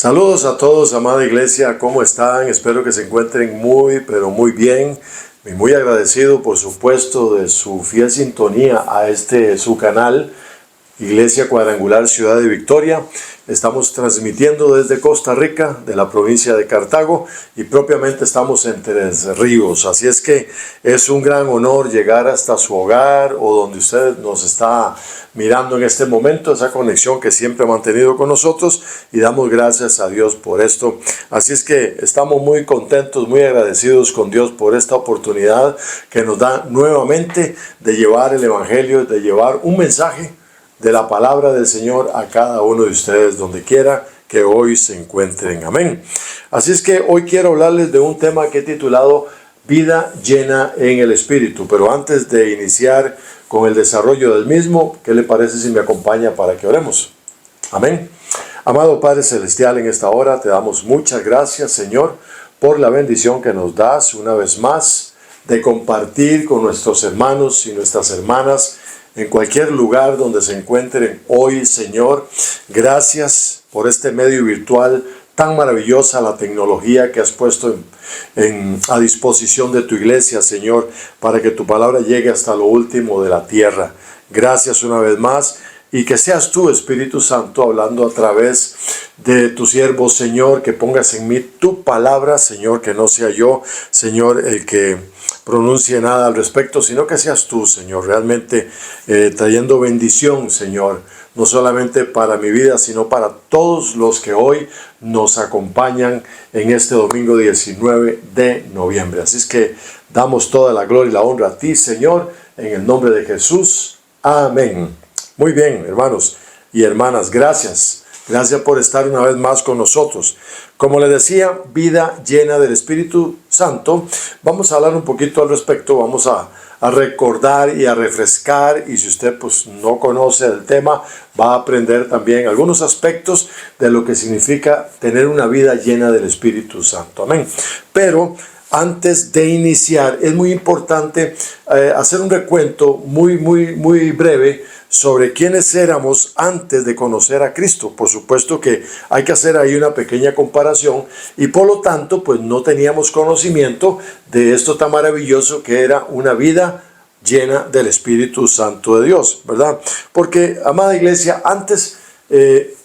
Saludos a todos, amada iglesia, ¿cómo están? Espero que se encuentren muy, pero muy bien. Y muy agradecido, por supuesto, de su fiel sintonía a su canal, Iglesia Cuadrangular Ciudad de Victoria. Estamos transmitiendo desde Costa Rica, de la provincia de Cartago, y propiamente estamos en Tres Ríos. Así es que es un gran honor llegar hasta su hogar o donde usted nos está mirando en este momento, esa conexión que siempre ha mantenido con nosotros, y damos gracias a Dios por esto. Así es que estamos muy contentos, muy agradecidos con Dios por esta oportunidad que nos da nuevamente de llevar el Evangelio, de llevar un mensaje de la palabra del Señor a cada uno de ustedes, donde quiera que hoy se encuentren. Amén. Así es que hoy quiero hablarles de un tema que he titulado Vida llena en el Espíritu. Pero antes de iniciar con el desarrollo del mismo, ¿qué le parece si me acompaña para que oremos? Amén. Amado Padre Celestial, en esta hora te damos muchas gracias, Señor, por la bendición que nos das una vez más de compartir con nuestros hermanos y nuestras hermanas en cualquier lugar donde se encuentren hoy, Señor. Gracias por este medio virtual tan maravillosa, la tecnología que has puesto a disposición de tu iglesia, Señor, para que tu palabra llegue hasta lo último de la tierra. Gracias una vez más, y que seas tú, Espíritu Santo, hablando a través de tu siervo, Señor, que pongas en mí tu palabra, Señor, que no sea yo, Señor, el que pronuncie nada al respecto, sino que seas tú, Señor, realmente trayendo bendición, Señor, no solamente para mi vida, sino para todos los que hoy nos acompañan en este domingo 19 de noviembre. Así es que damos toda la gloria y la honra a ti, Señor, en el nombre de Jesús. Amén. Muy bien, hermanos y hermanas, gracias. Gracias por estar una vez más con nosotros. Como les decía, vida llena del Espíritu Santo. Vamos a hablar un poquito al respecto, vamos a recordar y a refrescar, y si usted pues no conoce el tema, va a aprender también algunos aspectos de lo que significa tener una vida llena del Espíritu Santo. Amén. Pero antes de iniciar, es muy importante hacer un recuento muy breve sobre quiénes éramos antes de conocer a Cristo. Por supuesto que hay que hacer ahí una pequeña comparación, y por lo tanto pues no teníamos conocimiento de esto tan maravilloso que era una vida llena del Espíritu Santo de Dios, ¿verdad? Porque, amada iglesia, antes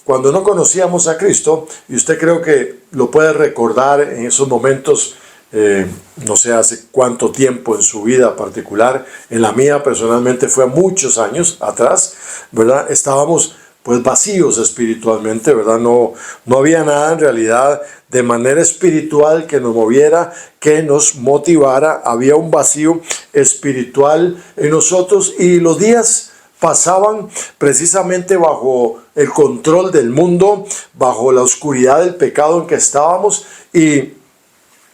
cuando no conocíamos a Cristo, y usted creo que lo puede recordar en esos momentos, no sé hace cuánto tiempo en su vida particular, en la mía personalmente fue muchos años atrás, ¿verdad? Estábamos pues vacíos espiritualmente, ¿verdad? No había nada en realidad de manera espiritual que nos moviera, que nos motivara. Había un vacío espiritual en nosotros, y los días pasaban precisamente bajo el control del mundo, bajo la oscuridad del pecado en que estábamos, y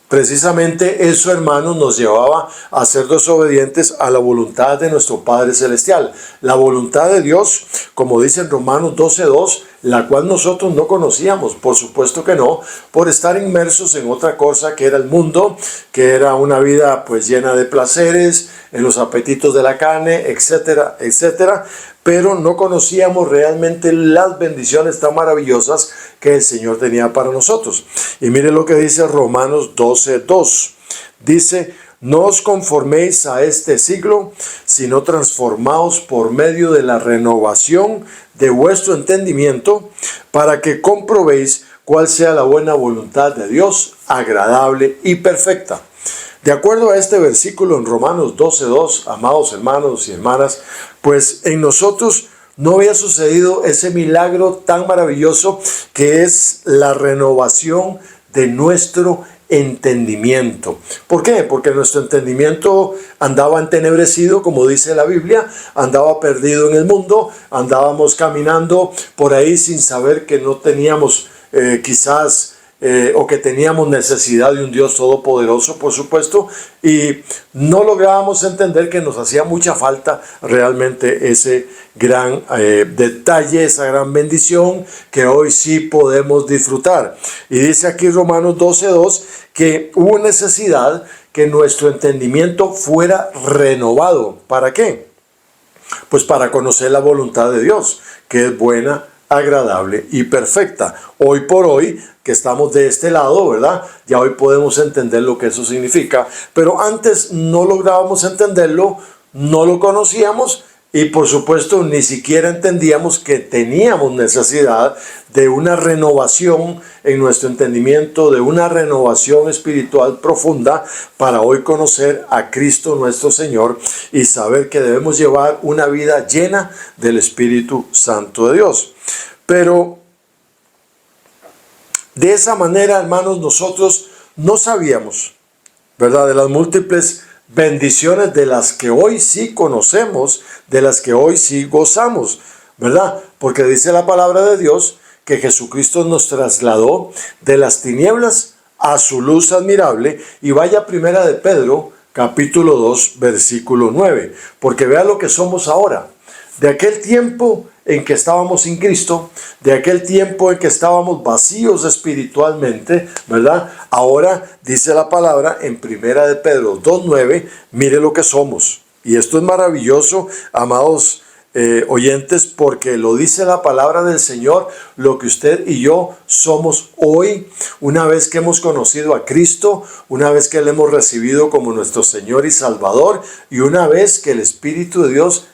precisamente eso, hermanos, nos llevaba a ser desobedientes a la voluntad de nuestro Padre Celestial. La voluntad de Dios, como dice en Romanos 12:2, la cual nosotros no conocíamos, por supuesto que no, por estar inmersos en otra cosa que era el mundo, que era una vida pues llena de placeres, en los apetitos de la carne, etcétera, etcétera. Pero no conocíamos realmente las bendiciones tan maravillosas que el Señor tenía para nosotros. Y mire lo que dice Romanos 12:2. Dice: no os conforméis a este siglo, sino transformaos por medio de la renovación de vuestro entendimiento, para que comprobéis cuál sea la buena voluntad de Dios, agradable y perfecta. De acuerdo a este versículo en Romanos 12:2, amados hermanos y hermanas, pues en nosotros no había sucedido ese milagro tan maravilloso que es la renovación de nuestro entendimiento. ¿Por qué? Porque nuestro entendimiento andaba entenebrecido, como dice la Biblia, andaba perdido en el mundo, andábamos caminando por ahí sin saber que no teníamos o que teníamos necesidad de un Dios todopoderoso, por supuesto, y no lográbamos entender que nos hacía mucha falta realmente ese gran detalle, esa gran bendición que hoy sí podemos disfrutar. Y dice aquí Romanos 12:2 que hubo necesidad que nuestro entendimiento fuera renovado. ¿Para qué? Pues para conocer la voluntad de Dios, que es buena, agradable y perfecta. Hoy por hoy, que estamos de este lado, ¿verdad? Ya hoy podemos entender lo que eso significa, pero antes no lográbamos entenderlo, no lo conocíamos y por supuesto ni siquiera entendíamos que teníamos necesidad de una renovación en nuestro entendimiento, de una renovación espiritual profunda para hoy conocer a Cristo nuestro Señor y saber que debemos llevar una vida llena del Espíritu Santo de Dios. Pero de esa manera, hermanos, nosotros no sabíamos, ¿verdad?, de las múltiples bendiciones de las que hoy sí conocemos, de las que hoy sí gozamos, ¿verdad? Porque dice la palabra de Dios que Jesucristo nos trasladó de las tinieblas a su luz admirable. Y vaya primera de Pedro, capítulo 2, versículo 9, porque vea lo que somos ahora. De aquel tiempo en que estábamos sin Cristo, de aquel tiempo en que estábamos vacíos espiritualmente, ¿verdad? Ahora dice la palabra en primera de Pedro 2:9, mire lo que somos. Y esto es maravilloso, amados oyentes, porque lo dice la palabra del Señor, lo que usted y yo somos hoy, una vez que hemos conocido a Cristo, una vez que le hemos recibido como nuestro Señor y Salvador, y una vez que el Espíritu de Dios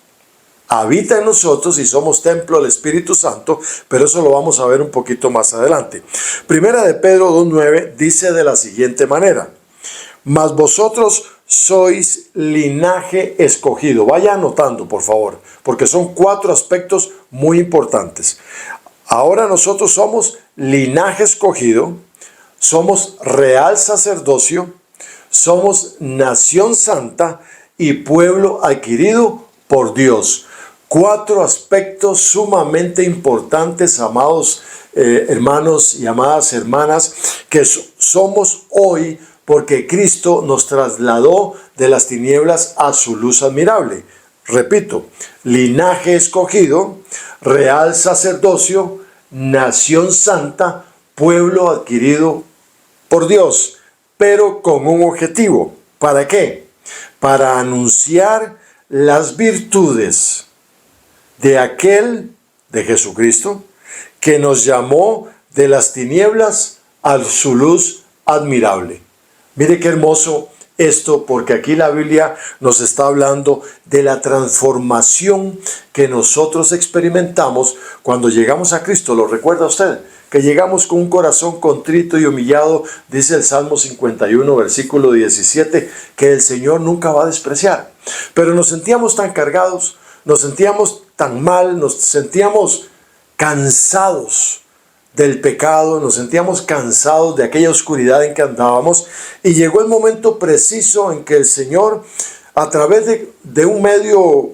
habita en nosotros y somos templo del Espíritu Santo, pero eso lo vamos a ver un poquito más adelante. Primera de Pedro 2:9 dice de la siguiente manera: mas vosotros sois linaje escogido. Vaya anotando, por favor, porque son 4 aspectos muy importantes. Ahora nosotros somos linaje escogido, somos real sacerdocio, somos nación santa y pueblo adquirido por Dios. 4 aspectos sumamente importantes, amados hermanos y amadas hermanas, que somos hoy porque Cristo nos trasladó de las tinieblas a su luz admirable. Repito, linaje escogido, real sacerdocio, nación santa, pueblo adquirido por Dios, pero con un objetivo. ¿Para qué? Para anunciar las virtudes de aquel, de Jesucristo, que nos llamó de las tinieblas a su luz admirable. Mire qué hermoso esto, porque aquí la Biblia nos está hablando de la transformación que nosotros experimentamos cuando llegamos a Cristo. ¿Lo recuerda usted? Que llegamos con un corazón contrito y humillado, dice el Salmo 51, versículo 17, que el Señor nunca va a despreciar. Pero nos sentíamos tan cargados, nos sentíamos tan mal, nos sentíamos cansados del pecado, nos sentíamos cansados de aquella oscuridad en que andábamos, y llegó el momento preciso en que el Señor, a través de un medio,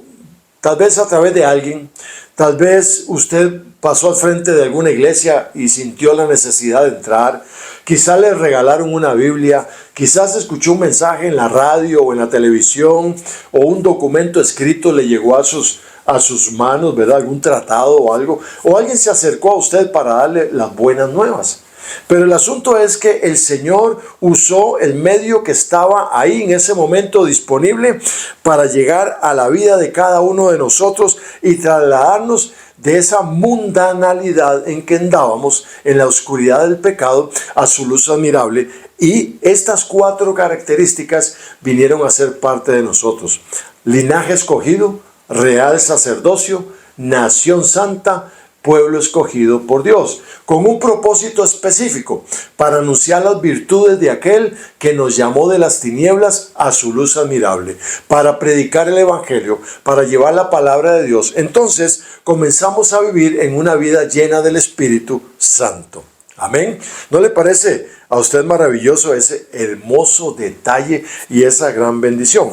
tal vez a través de alguien, tal vez usted pasó al frente de alguna iglesia y sintió la necesidad de entrar, quizás le regalaron una Biblia, quizás escuchó un mensaje en la radio o en la televisión, o un documento escrito le llegó a sus manos, ¿verdad? Algún tratado o algo, o alguien se acercó a usted para darle las buenas nuevas. Pero el asunto es que el Señor usó el medio que estaba ahí en ese momento disponible para llegar a la vida de cada uno de nosotros y trasladarnos de esa mundanalidad en que andábamos, en la oscuridad del pecado, a su luz admirable. Y estas 4 características vinieron a ser parte de nosotros: linaje escogido, real sacerdocio, nación santa, pueblo escogido por Dios, con un propósito específico, para anunciar las virtudes de aquel que nos llamó de las tinieblas a su luz admirable, para predicar el evangelio, para llevar la palabra de Dios. Entonces comenzamos a vivir en una vida llena del Espíritu Santo. Amén. ¿No le parece a usted maravilloso ese hermoso detalle y esa gran bendición?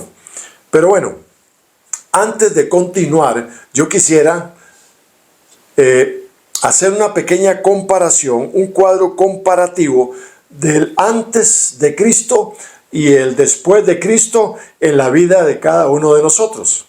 Pero bueno, antes de continuar, yo quisiera hacer una pequeña comparación, un cuadro comparativo del antes de Cristo y el después de Cristo en la vida de cada uno de nosotros.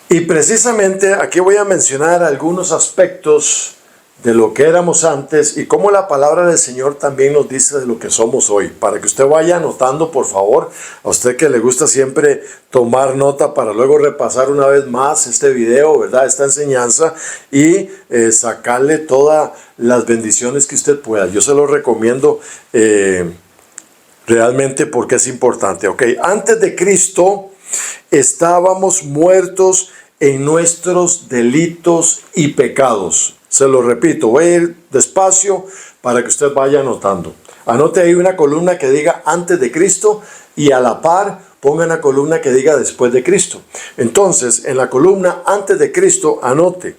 Y precisamente aquí voy a mencionar algunos aspectos de lo que éramos antes y cómo la palabra del Señor también nos dice de lo que somos hoy. Para que usted vaya anotando, por favor, a usted que le gusta siempre tomar nota para luego repasar una vez más este video, ¿verdad? Esta enseñanza y sacarle todas las bendiciones que usted pueda. Yo se lo recomiendo realmente porque es importante. Ok, antes de Cristo estábamos muertos en nuestros delitos y pecados. Se lo repito, voy a ir despacio para que usted vaya anotando. Anote ahí una columna que diga antes de Cristo y a la par ponga una columna que diga después de Cristo. Entonces, en la columna antes de Cristo, anote,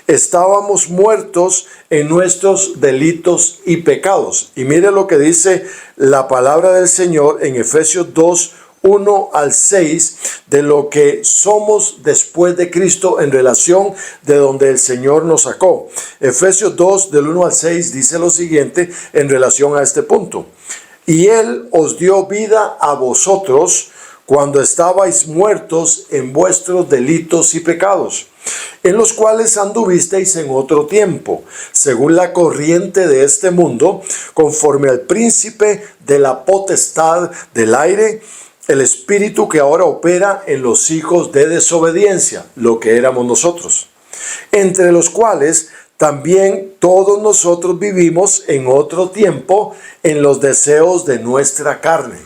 estábamos muertos en nuestros delitos y pecados. Y mire lo que dice la palabra del Señor en Efesios 2, 1 al 6, de lo que somos después de Cristo en relación de donde el Señor nos sacó. Efesios 2, del 1 al 6, dice lo siguiente en relación a este punto. Y Él os dio vida a vosotros cuando estabais muertos en vuestros delitos y pecados, en los cuales anduvisteis en otro tiempo, según la corriente de este mundo, conforme al príncipe de la potestad del aire, el espíritu que ahora opera en los hijos de desobediencia, lo que éramos nosotros, entre los cuales también todos nosotros vivimos en otro tiempo en los deseos de nuestra carne,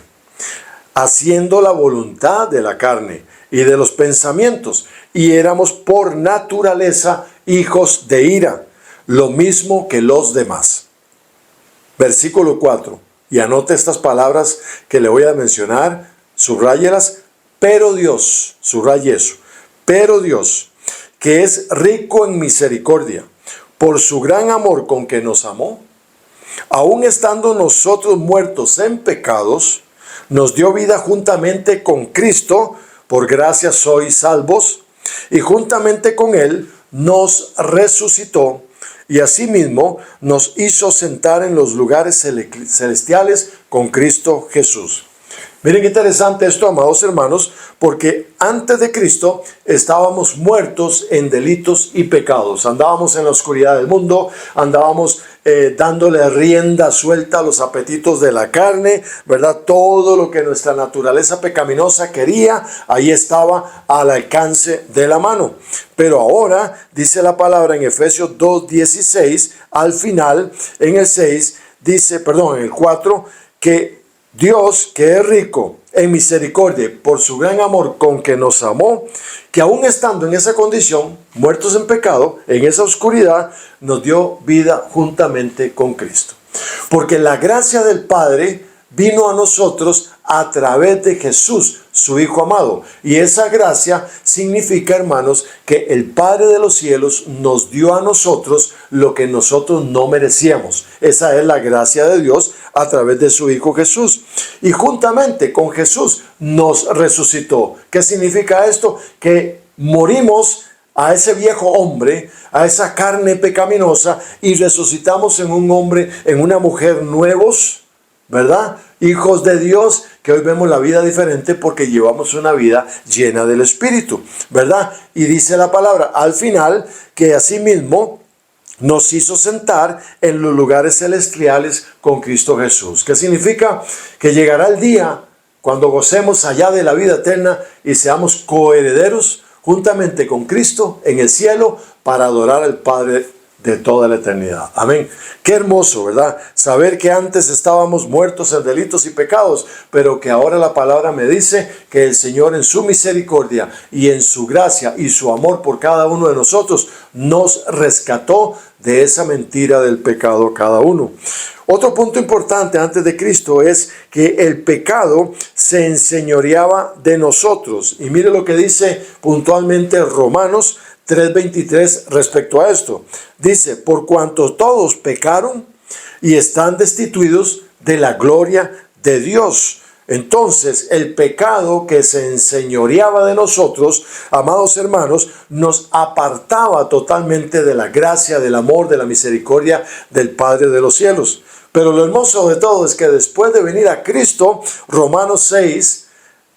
haciendo la voluntad de la carne y de los pensamientos, y éramos por naturaleza hijos de ira, lo mismo que los demás. Versículo 4, y anote estas palabras que le voy a mencionar, subráyelas, pero Dios, subraye eso, pero Dios, que es rico en misericordia, por su gran amor con que nos amó, aun estando nosotros muertos en pecados, nos dio vida juntamente con Cristo, por gracia sois salvos, y juntamente con Él nos resucitó, y asimismo nos hizo sentar en los lugares celestiales con Cristo Jesús. Miren qué interesante esto, amados hermanos, porque antes de Cristo estábamos muertos en delitos y pecados. Andábamos en la oscuridad del mundo, andábamos dándole rienda suelta a los apetitos de la carne, ¿verdad? Todo lo que nuestra naturaleza pecaminosa quería, ahí estaba al alcance de la mano. Pero ahora, dice la palabra en Efesios 2:16, al final, en el 6, dice, perdón, en el 4, que Dios, que es rico en misericordia por su gran amor con que nos amó, que aún estando en esa condición, muertos en pecado, en esa oscuridad, nos dio vida juntamente con Cristo. Porque la gracia del Padre vino a nosotros a través de Jesús, su Hijo amado. Y esa gracia significa, hermanos, que el Padre de los cielos nos dio a nosotros lo que nosotros no merecíamos. Esa es la gracia de Dios a través de su Hijo Jesús. Y juntamente con Jesús nos resucitó. ¿Qué significa esto? Que morimos a ese viejo hombre, a esa carne pecaminosa, y resucitamos en un hombre, en una mujer nuevos, ¿verdad? Hijos de Dios, que hoy vemos la vida diferente porque llevamos una vida llena del Espíritu, ¿verdad? Y dice la palabra al final que asimismo nos hizo sentar en los lugares celestiales con Cristo Jesús. ¿Qué significa? Que llegará el día cuando gocemos allá de la vida eterna y seamos coherederos juntamente con Cristo en el cielo para adorar al Padre de toda la eternidad. Amén. Qué hermoso, ¿verdad? Saber que antes estábamos muertos en delitos y pecados, pero que ahora la palabra me dice que el Señor en su misericordia y en su gracia y su amor por cada uno de nosotros nos rescató de esa mentira del pecado cada uno. Otro punto importante antes de Cristo es que el pecado se enseñoreaba de nosotros. Y mire lo que dice puntualmente Romanos 3:23 respecto a esto. Dice, por cuanto todos pecaron y están destituidos de la gloria de Dios. Entonces, el pecado que se enseñoreaba de nosotros, amados hermanos, nos apartaba totalmente de la gracia, del amor, de la misericordia del Padre de los cielos. Pero lo hermoso de todo es que después de venir a Cristo, Romanos 6,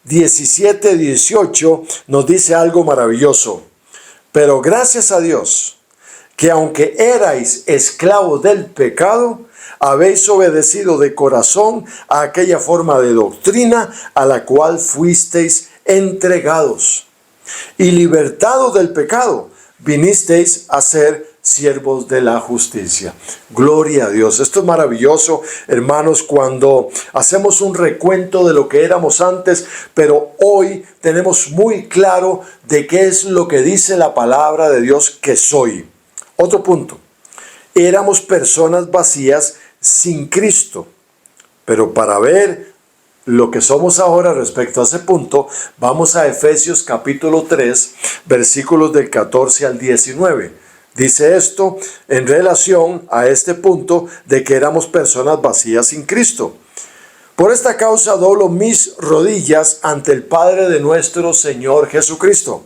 17, 18, nos dice algo maravilloso. Pero gracias a Dios, que aunque erais esclavos del pecado, habéis obedecido de corazón a aquella forma de doctrina a la cual fuisteis entregados. Y libertados del pecado, vinisteis a ser siervos de la justicia. Gloria a Dios. Esto es maravilloso, hermanos, cuando hacemos un recuento de lo que éramos antes, pero hoy tenemos muy claro de qué es lo que dice la palabra de Dios que soy. Otro punto. Éramos personas vacías sin Cristo. Pero para ver lo que somos ahora respecto a ese punto, vamos a Efesios capítulo 3, versículos del 14 al 19. Dice esto en relación a este punto de que éramos personas vacías sin Cristo. Por esta causa doblo mis rodillas ante el Padre de nuestro Señor Jesucristo,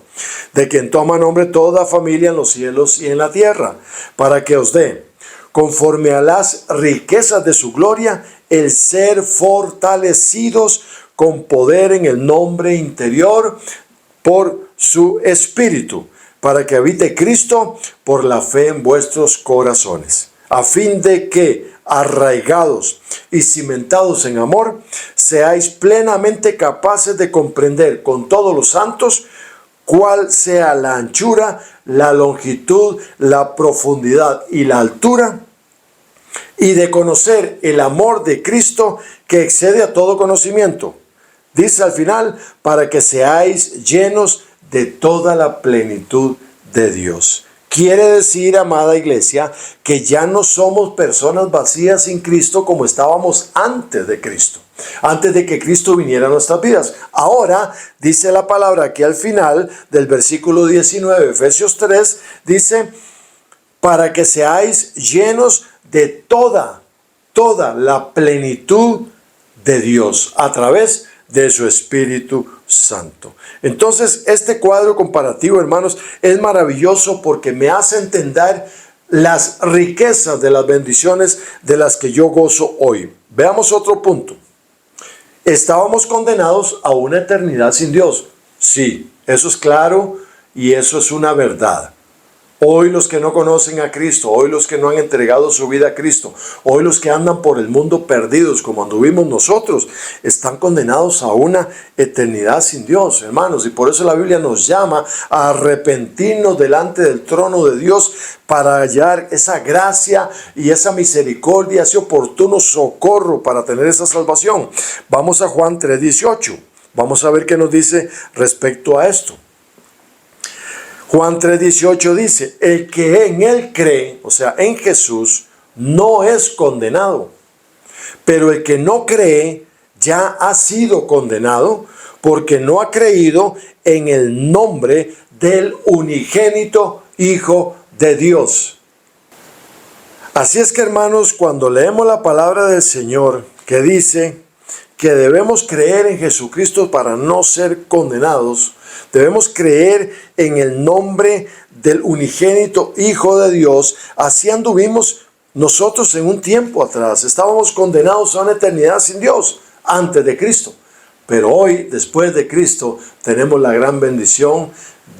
de quien toma nombre toda familia en los cielos y en la tierra, para que os dé, conforme a las riquezas de su gloria, el ser fortalecidos con poder en el nombre interior por su Espíritu, para que habite Cristo por la fe en vuestros corazones, a fin de que, arraigados y cimentados en amor, seáis plenamente capaces de comprender con todos los santos cuál sea la anchura, la longitud, la profundidad y la altura, y de conocer el amor de Cristo que excede a todo conocimiento. Dice al final, para que seáis llenos de toda la plenitud de Dios. Quiere decir, amada iglesia, que ya no somos personas vacías sin Cristo como estábamos antes de Cristo, antes de que Cristo viniera a nuestras vidas. Ahora, dice la palabra aquí al final del versículo 19, Efesios 3, dice, para que seáis llenos de toda la plenitud de Dios a través de su Espíritu Santo. Entonces, este cuadro comparativo, hermanos, es maravilloso porque me hace entender las riquezas de las bendiciones de las que yo gozo hoy. Veamos otro punto. Estábamos condenados a una eternidad sin Dios. Sí, eso es claro y eso es una verdad. Hoy los que no conocen a Cristo, hoy los que no han entregado su vida a Cristo, hoy los que andan por el mundo perdidos como anduvimos nosotros, están condenados a una eternidad sin Dios, hermanos. Y por eso la Biblia nos llama a arrepentirnos delante del trono de Dios para hallar esa gracia y esa misericordia, ese oportuno socorro para tener esa salvación. Vamos a Juan 3:18. Vamos a ver qué nos dice respecto a esto. Juan 3:18 dice, el que en él cree, o sea, en Jesús, no es condenado. Pero el que no cree ya ha sido condenado porque no ha creído en el nombre del unigénito Hijo de Dios. Así es que, hermanos, cuando leemos la palabra del Señor que dice que debemos creer en Jesucristo para no ser condenados, debemos creer en el nombre del unigénito Hijo de Dios. Así anduvimos nosotros en un tiempo atrás. Estábamos condenados a una eternidad sin Dios antes de Cristo. Pero hoy, después de Cristo, tenemos la gran bendición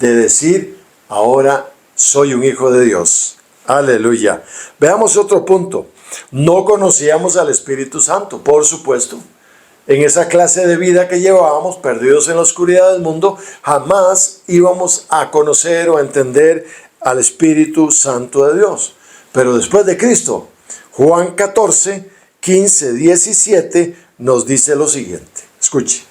de decir, ahora soy un hijo de Dios. Aleluya. Veamos otro punto. No conocíamos al Espíritu Santo, por supuesto. En esa clase de vida que llevábamos, perdidos en la oscuridad del mundo, jamás íbamos a conocer o a entender al Espíritu Santo de Dios. Pero después de Cristo, Juan 14, 15, 17 nos dice lo siguiente. Escuche.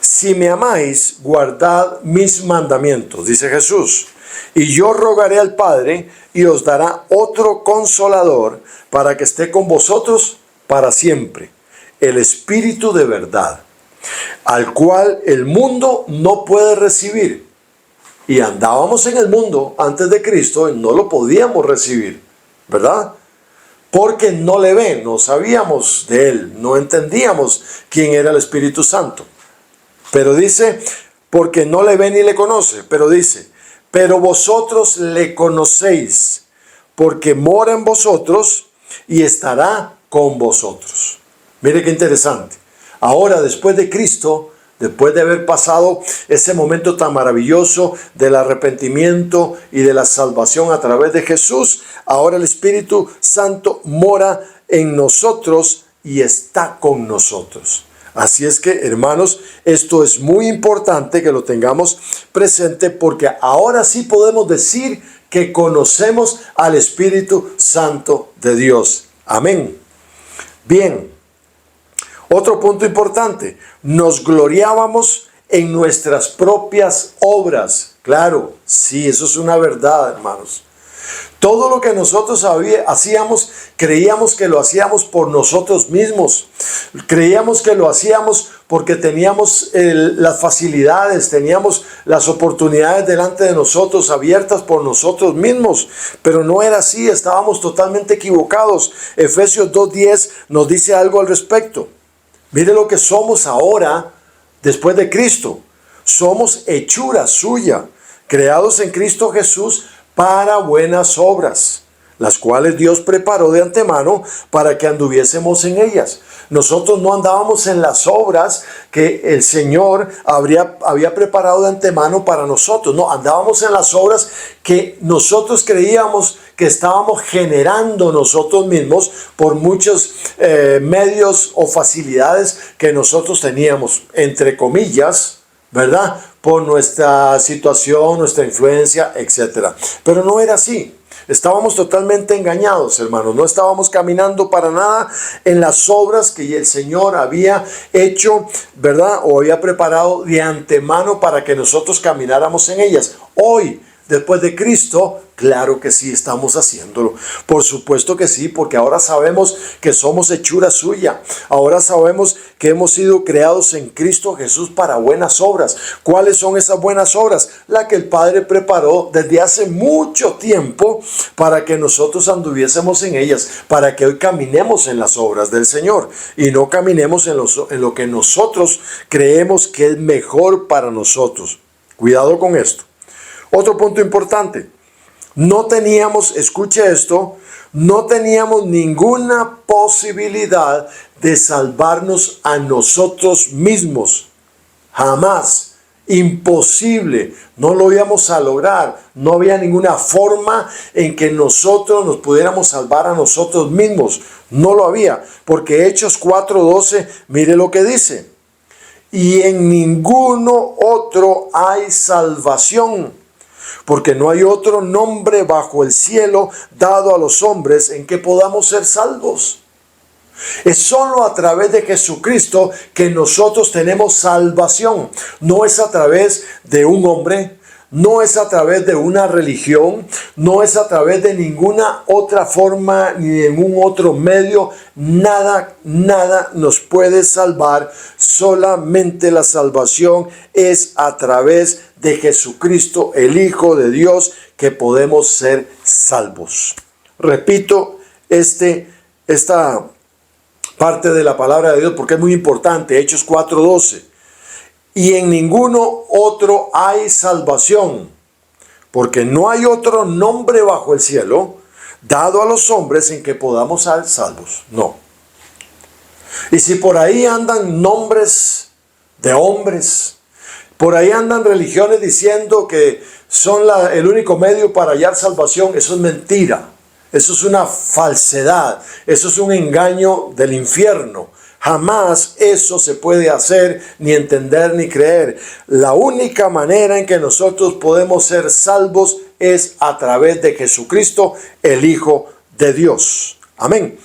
Si me amáis, guardad mis mandamientos, dice Jesús. Y yo rogaré al Padre y os dará otro consolador para que esté con vosotros para siempre. El Espíritu de verdad, al cual el mundo no puede recibir. Y andábamos en el mundo antes de Cristo y no lo podíamos recibir, ¿verdad? Porque no le ven, no sabíamos de él, no entendíamos quién era el Espíritu Santo. Pero dice, porque no le ve ni le conoce, pero dice, pero vosotros le conocéis, porque mora en vosotros y estará con vosotros. Mire qué interesante. Ahora, después de Cristo, después de haber pasado ese momento tan maravilloso del arrepentimiento y de la salvación a través de Jesús, ahora el Espíritu Santo mora en nosotros y está con nosotros. Así es que, hermanos, esto es muy importante que lo tengamos presente, porque ahora sí podemos decir que conocemos al Espíritu Santo de Dios. Amén. Bien, otro punto importante, nos gloriábamos en nuestras propias obras. Claro, sí, eso es una verdad, hermanos. Todo lo que nosotros hacíamos, creíamos que lo hacíamos por nosotros mismos. Creíamos que lo hacíamos porque teníamos las facilidades, teníamos las oportunidades delante de nosotros, abiertas por nosotros mismos. Pero no era así, estábamos totalmente equivocados. Efesios 2:10 nos dice algo al respecto. Mire lo que somos ahora, después de Cristo. Somos hechura suya, creados en Cristo Jesús para buenas obras, las cuales Dios preparó de antemano para que anduviésemos en ellas. Nosotros no andábamos en las obras que el Señor había preparado de antemano para nosotros. No, andábamos en las obras que nosotros creíamos que estábamos generando nosotros mismos por muchos medios o facilidades que nosotros teníamos, entre comillas, ¿verdad? Por nuestra situación, nuestra influencia, etc. Pero no era así. Estábamos totalmente engañados, hermanos. No estábamos caminando para nada en las obras que el Señor había hecho, ¿verdad? O había preparado de antemano para que nosotros camináramos en ellas. Hoy, después de Cristo, claro que sí estamos haciéndolo. Por supuesto que sí, porque ahora sabemos que somos hechura suya. Ahora sabemos que hemos sido creados en Cristo Jesús para buenas obras. ¿Cuáles son esas buenas obras? La que el Padre preparó desde hace mucho tiempo para que nosotros anduviésemos en ellas, para que hoy caminemos en las obras del Señor y no caminemos en lo que nosotros creemos que es mejor para nosotros. Cuidado con esto. Otro punto importante, no teníamos, escuche esto, no teníamos ninguna posibilidad de salvarnos a nosotros mismos. Jamás. Imposible. No lo íbamos a lograr. No había ninguna forma en que nosotros nos pudiéramos salvar a nosotros mismos. No lo había. Porque Hechos 4:12, mire lo que dice. Y en ninguno otro hay salvación, porque no hay otro nombre bajo el cielo dado a los hombres en que podamos ser salvos. Es solo a través de Jesucristo que nosotros tenemos salvación. No es a través de un hombre, no es a través de una religión, no es a través de ninguna otra forma ni de ningún otro medio. Nada nos puede salvar. Solamente la salvación es a través de Jesucristo, el Hijo de Dios, que podemos ser salvos. Repito esta parte de la palabra de Dios porque es muy importante. Hechos 4:12. Y en ninguno otro hay salvación, porque no hay otro nombre bajo el cielo dado a los hombres en que podamos ser salvos. No. Y si por ahí andan nombres de hombres, por ahí andan religiones diciendo que son el único medio para hallar salvación, eso es mentira. Eso es una falsedad. Eso es un engaño del infierno. Jamás eso se puede hacer, ni entender, ni creer. La única manera en que nosotros podemos ser salvos es a través de Jesucristo, el Hijo de Dios. Amén.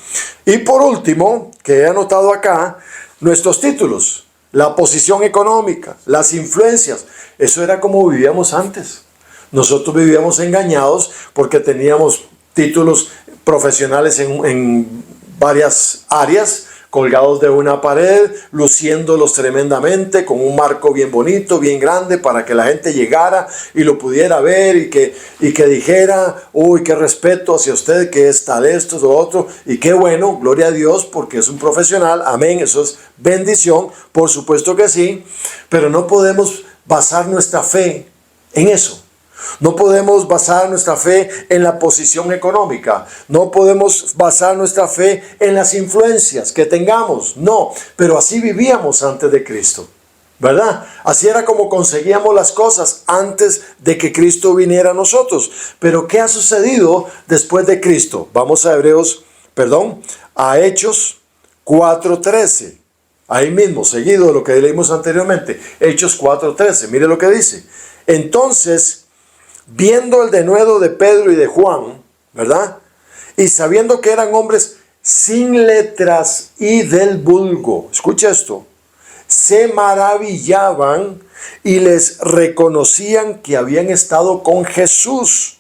Y por último, que he anotado acá, nuestros títulos, la posición económica, las influencias. Eso era como vivíamos antes. Nosotros vivíamos engañados porque teníamos títulos profesionales en varias áreas, colgados de una pared, luciéndolos tremendamente, con un marco bien bonito, bien grande, para que la gente llegara y lo pudiera ver y que dijera, uy, qué respeto hacia usted, que es tal esto, lo otro, y qué bueno, gloria a Dios, porque es un profesional, amén, eso es bendición, por supuesto que sí, pero no podemos basar nuestra fe en eso. No podemos basar nuestra fe en la posición económica. No podemos basar nuestra fe en las influencias que tengamos. No, pero así vivíamos antes de Cristo. ¿verdad? Así era como conseguíamos las cosas antes de que Cristo viniera a nosotros. Pero ¿qué ha sucedido después de Cristo? Vamos a a Hechos 4:13. Ahí mismo, seguido de lo que leímos anteriormente. Hechos 4:13. Mire lo que dice. Entonces, viendo el denuedo de Pedro y de Juan, ¿verdad? Y sabiendo que eran hombres sin letras y del vulgo. Escucha esto. Se maravillaban y les reconocían que habían estado con Jesús.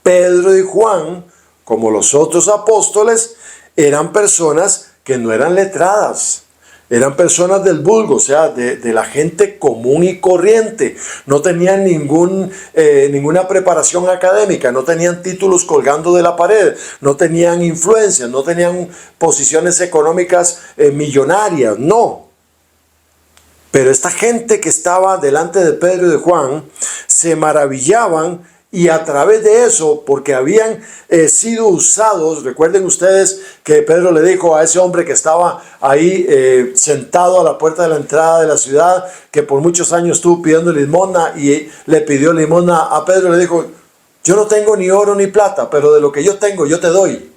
Pedro y Juan, como los otros apóstoles, eran personas que no eran letradas. Eran personas del vulgo, o sea, de la gente común y corriente. No tenían ninguna preparación académica, no tenían títulos colgando de la pared, no tenían influencia, no tenían posiciones económicas millonarias, no. Pero esta gente que estaba delante de Pedro y de Juan se maravillaban y a través de eso, porque habían sido usados, recuerden ustedes que Pedro le dijo a ese hombre que estaba ahí sentado a la puerta de la entrada de la ciudad, que por muchos años estuvo pidiendo limosna y le pidió limosna a Pedro, le dijo, yo no tengo ni oro ni plata, pero de lo que yo tengo yo te doy.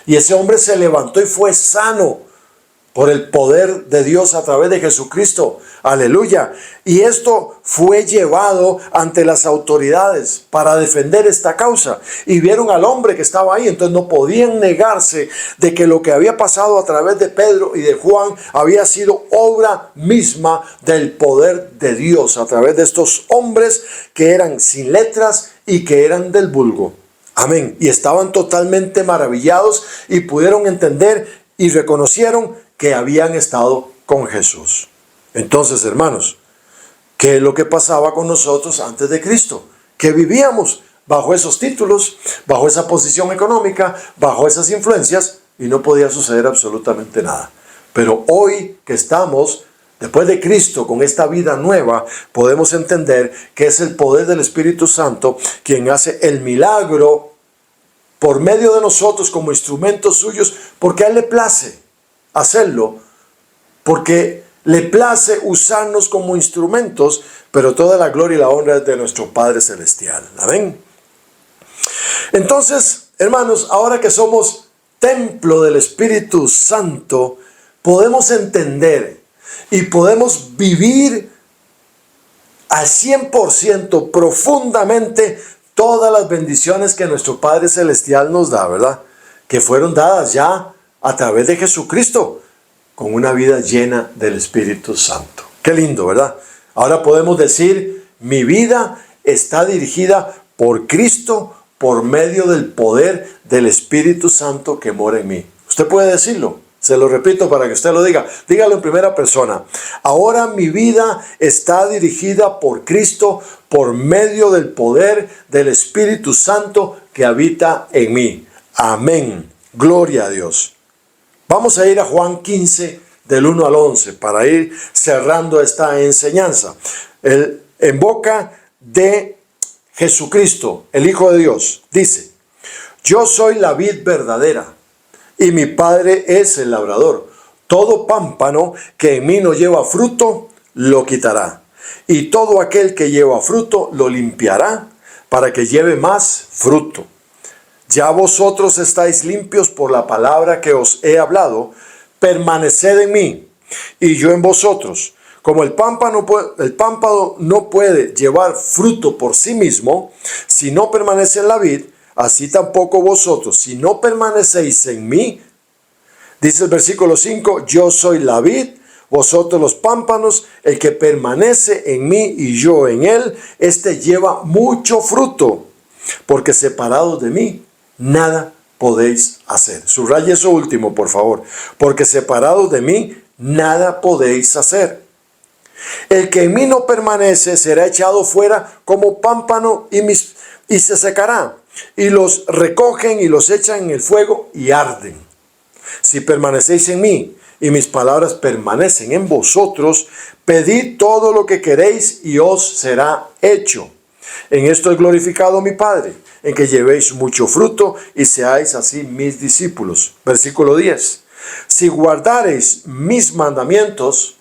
Y ese hombre se levantó y fue sano por el poder de Dios a través de Jesucristo. Aleluya. Y esto fue llevado ante las autoridades para defender esta causa. Y vieron al hombre que estaba ahí. Entonces no podían negarse de que lo que había pasado a través de Pedro y de Juan había sido obra misma del poder de Dios a través de estos hombres que eran sin letras y que eran del vulgo. Amén. Y estaban totalmente maravillados y pudieron entender y reconocieron que habían estado con Jesús. Entonces, hermanos, ¿qué es lo que pasaba con nosotros antes de Cristo? Que vivíamos bajo esos títulos, bajo esa posición económica, bajo esas influencias y no podía suceder absolutamente nada. Pero hoy que estamos después de Cristo con esta vida nueva, podemos entender que es el poder del Espíritu Santo quien hace el milagro por medio de nosotros como instrumentos suyos, porque a Él le place hacerlo, porque le place usarnos como instrumentos, pero toda la gloria y la honra es de nuestro Padre Celestial. Amén. Entonces, hermanos, ahora que somos templo del Espíritu Santo, podemos entender y podemos vivir al 100% profundamente todas las bendiciones que nuestro Padre Celestial nos da, ¿verdad? Que fueron dadas ya a través de Jesucristo, con una vida llena del Espíritu Santo. Qué lindo, ¿verdad? Ahora podemos decir, mi vida está dirigida por Cristo por medio del poder del Espíritu Santo que mora en mí. Usted puede decirlo, se lo repito para que usted lo diga. Dígalo en primera persona. Ahora mi vida está dirigida por Cristo por medio del poder del Espíritu Santo que habita en mí. Amén. Gloria a Dios. Vamos a ir a Juan 15, del 1 al 11, para ir cerrando esta enseñanza. En boca de Jesucristo, el Hijo de Dios, dice, yo soy la vid verdadera, y mi Padre es el labrador. Todo pámpano que en mí no lleva fruto, lo quitará. Y todo aquel que lleva fruto, lo limpiará, para que lleve más fruto. Ya vosotros estáis limpios por la palabra que os he hablado. Permaneced en mí, y yo en vosotros. Como el pámpano no puede llevar fruto por sí mismo, si no permanece en la vid, así tampoco vosotros, si no permanecéis en mí. Dice el versículo 5, yo soy la vid, vosotros los pámpanos, el que permanece en mí y yo en él, este lleva mucho fruto, porque separados de mí, nada podéis hacer. Subraye eso último, por favor. Porque separados de mí, nada podéis hacer. El que en mí no permanece será echado fuera como pámpano y se secará. Y los recogen y los echan en el fuego y arden. Si permanecéis en mí y mis palabras permanecen en vosotros, pedid todo lo que queréis y os será hecho. En esto es glorificado mi Padre, en que llevéis mucho fruto y seáis así mis discípulos. Versículo 10. Si guardareis mis mandamientos,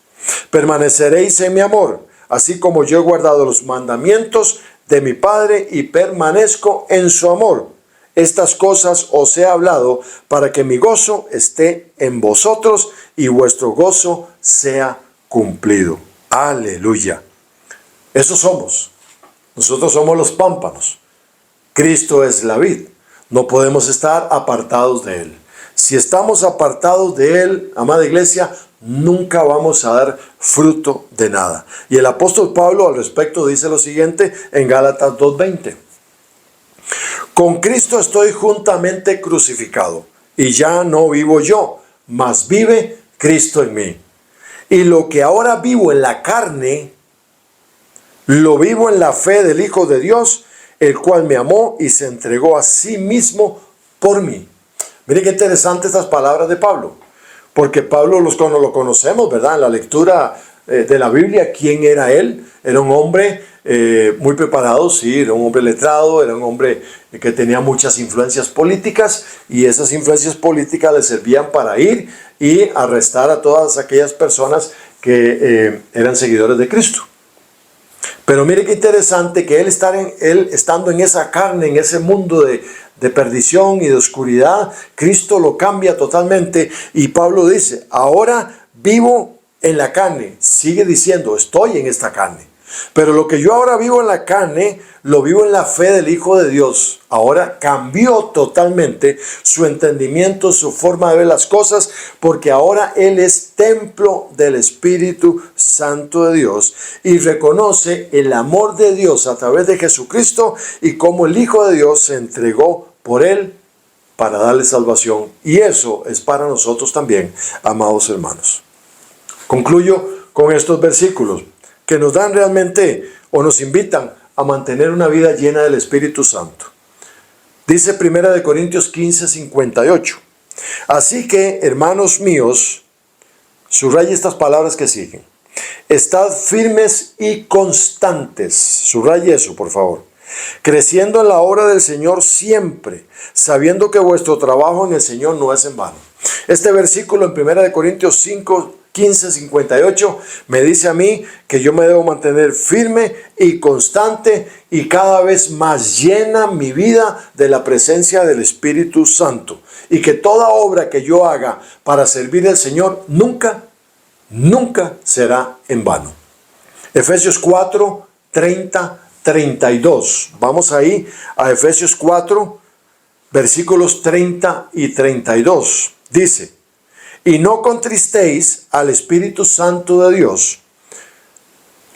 Permaneceréis en mi amor, así como yo he guardado los mandamientos de mi Padre y permanezco en su amor. Estas cosas os he hablado para que mi gozo esté en vosotros y vuestro gozo sea cumplido. Aleluya. Eso somos. Nosotros somos los pámpanos. Cristo es la vid. No podemos estar apartados de Él. Si estamos apartados de Él, amada iglesia, nunca vamos a dar fruto de nada. Y el apóstol Pablo al respecto dice lo siguiente en Gálatas 2:20. Con Cristo estoy juntamente crucificado, y ya no vivo yo, mas vive Cristo en mí. Y lo que ahora vivo en la carne, lo vivo en la fe del Hijo de Dios, el cual me amó y se entregó a sí mismo por mí. Miren qué interesante estas palabras de Pablo, porque Pablo lo conocemos, ¿verdad? En la lectura de la Biblia, ¿quién era él? Era un hombre muy preparado, sí, era un hombre letrado, era un hombre que tenía muchas influencias políticas, y esas influencias políticas le servían para ir y arrestar a todas aquellas personas que eran seguidores de Cristo. Pero mire qué interesante que él estando en esa carne, en ese mundo de perdición y de oscuridad, Cristo lo cambia totalmente, y Pablo dice, ahora vivo en la carne. Sigue diciendo, estoy en esta carne. Pero lo que yo ahora vivo en la carne, lo vivo en la fe del Hijo de Dios. Ahora cambió totalmente su entendimiento, su forma de ver las cosas, porque ahora Él es templo del Espíritu Santo de Dios y reconoce el amor de Dios a través de Jesucristo y cómo el Hijo de Dios se entregó por Él para darle salvación. Y eso es para nosotros también, amados hermanos. Concluyo con estos versículos que nos dan realmente o nos invitan a mantener una vida llena del Espíritu Santo. Dice 1 Corintios 15:58. Así que, hermanos míos, subraya estas palabras que siguen. Estad firmes y constantes. Subraya eso, por favor. Creciendo en la obra del Señor siempre, sabiendo que vuestro trabajo en el Señor no es en vano. Este versículo en 1 Corintios 15:58 me dice a mí que yo me debo mantener firme y constante y cada vez más llena mi vida de la presencia del Espíritu Santo, y que toda obra que yo haga para servir al Señor nunca será en vano. Efesios 4:30-32. Vamos ahí a Efesios 4, versículos 30 y 32. Dice: y no contristéis al Espíritu Santo de Dios.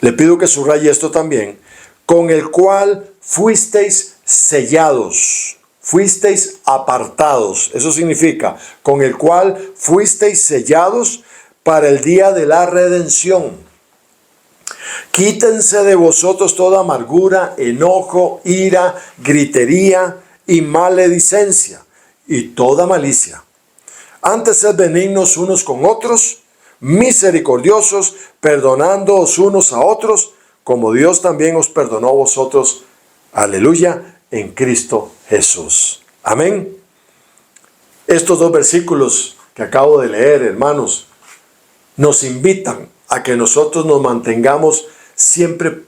Le pido que subraye esto también. Con el cual fuisteis sellados, fuisteis apartados. Eso significa, con el cual fuisteis sellados para el día de la redención. Quítense de vosotros toda amargura, enojo, ira, gritería y maledicencia y toda malicia. Antes sed benignos unos con otros, misericordiosos, perdonándoos unos a otros, como Dios también os perdonó a vosotros. Aleluya, en Cristo Jesús. Amén. Estos dos versículos que acabo de leer, hermanos, nos invitan a que nosotros nos mantengamos siempre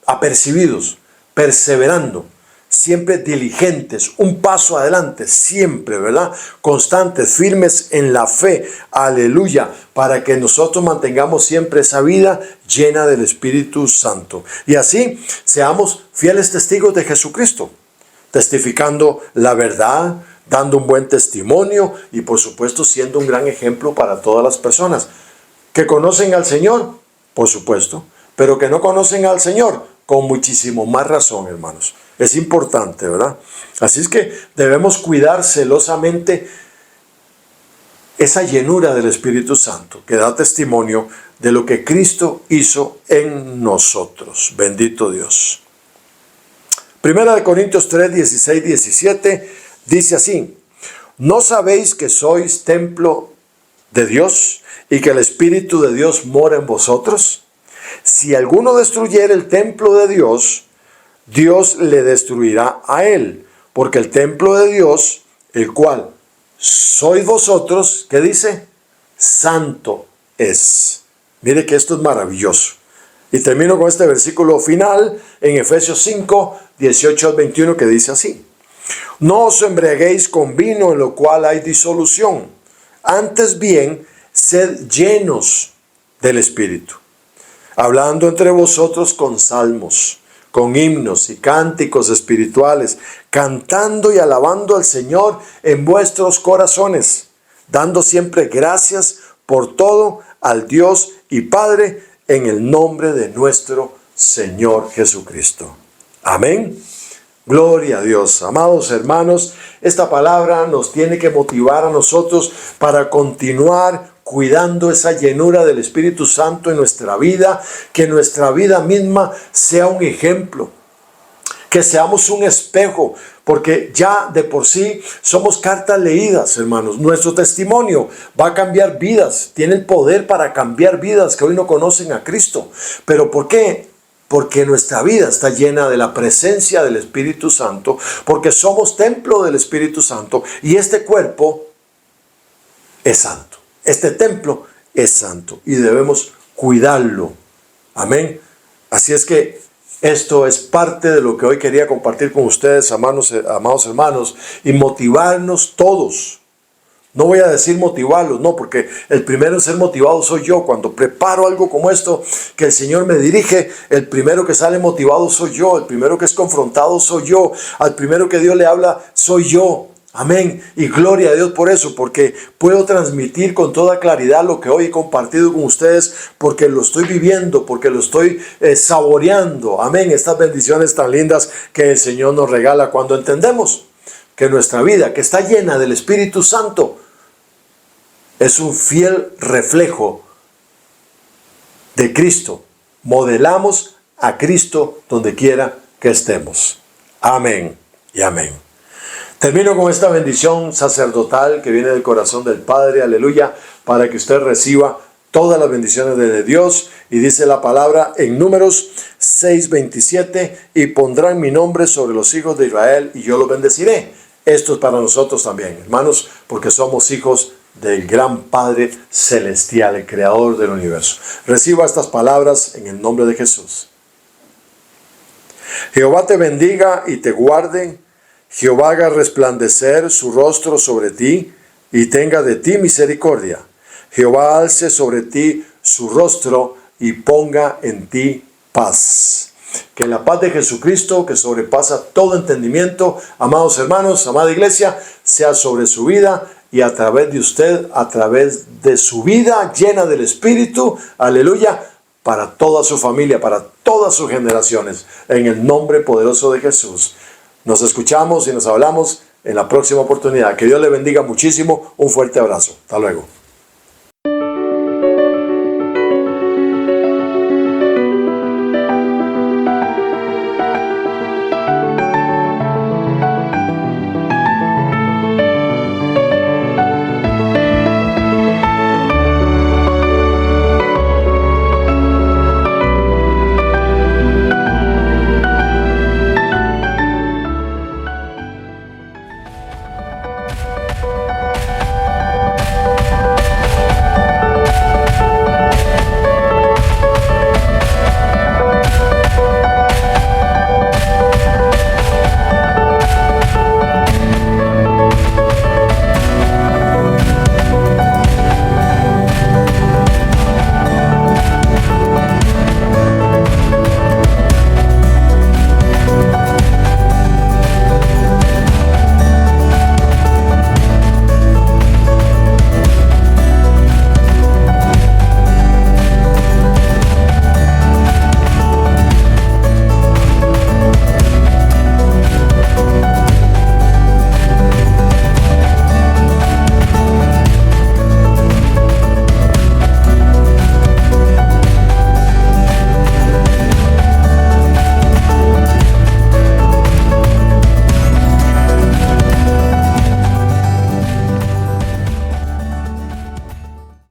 apercibidos, perseverando, siempre diligentes, un paso adelante, siempre, ¿verdad? Constantes, firmes en la fe, aleluya, para que nosotros mantengamos siempre esa vida llena del Espíritu Santo. Y así seamos fieles testigos de Jesucristo, testificando la verdad, dando un buen testimonio y por supuesto siendo un gran ejemplo para todas las personas que conocen al Señor, por supuesto, pero que no conocen al Señor, con muchísimo más razón, hermanos. Es importante, ¿verdad? Así es que debemos cuidar celosamente esa llenura del Espíritu Santo que da testimonio de lo que Cristo hizo en nosotros. Bendito Dios. 1 Corintios 3, 16, 17 dice así: ¿no sabéis que sois templo de Dios y que el Espíritu de Dios mora en vosotros? Si alguno destruyere el templo de Dios, Dios le destruirá a él, porque el templo de Dios, el cual sois vosotros, ¿qué dice? Santo es. Mire que esto es maravilloso. Y termino con este versículo final en Efesios 5, 18 al 21, que dice así: no os embriaguéis con vino, en lo cual hay disolución. Antes bien, sed llenos del Espíritu, hablando entre vosotros con salmos, con himnos y cánticos espirituales, cantando y alabando al Señor en vuestros corazones, dando siempre gracias por todo al Dios y Padre, en el nombre de nuestro Señor Jesucristo. Amén. Gloria a Dios. Amados hermanos, esta palabra nos tiene que motivar a nosotros para continuar cuidando esa llenura del Espíritu Santo en nuestra vida, que nuestra vida misma sea un ejemplo, que seamos un espejo, porque ya de por sí somos cartas leídas, hermanos. Nuestro testimonio va a cambiar vidas, tiene el poder para cambiar vidas que hoy no conocen a Cristo. ¿Pero por qué? Porque nuestra vida está llena de la presencia del Espíritu Santo, porque somos templo del Espíritu Santo y este cuerpo es santo. Este templo es santo y debemos cuidarlo. Amén. Así es que esto es parte de lo que hoy quería compartir con ustedes, amados hermanos, y motivarnos todos. No voy a decir motivarlos, no, porque el primero en ser motivado soy yo. Cuando preparo algo como esto, que el Señor me dirige, el primero que sale motivado soy yo, el primero que es confrontado soy yo, al primero que Dios le habla soy yo. Amén. Y gloria a Dios por eso, porque puedo transmitir con toda claridad lo que hoy he compartido con ustedes, porque lo estoy viviendo, porque lo estoy saboreando. Amén. Estas bendiciones tan lindas que el Señor nos regala cuando entendemos que nuestra vida, que está llena del Espíritu Santo, es un fiel reflejo de Cristo. Modelamos a Cristo donde quiera que estemos. Amén y amén. Termino con esta bendición sacerdotal que viene del corazón del Padre, aleluya, para que usted reciba todas las bendiciones de Dios. Y dice la palabra en Números 6:27, y pondrán mi nombre sobre los hijos de Israel y yo los bendeciré. Esto es para nosotros también, hermanos, porque somos hijos del gran Padre Celestial, el Creador del universo. Reciba estas palabras en el nombre de Jesús. Jehová te bendiga y te guarde. Jehová haga resplandecer su rostro sobre ti y tenga de ti misericordia. Jehová alce sobre ti su rostro y ponga en ti paz. Que la paz de Jesucristo, que sobrepasa todo entendimiento, amados hermanos, amada iglesia, sea sobre su vida y a través de usted, a través de su vida llena del Espíritu, aleluya, para toda su familia, para todas sus generaciones, en el nombre poderoso de Jesús. Nos escuchamos y nos hablamos en la próxima oportunidad. Que Dios le bendiga muchísimo. Un fuerte abrazo. Hasta luego.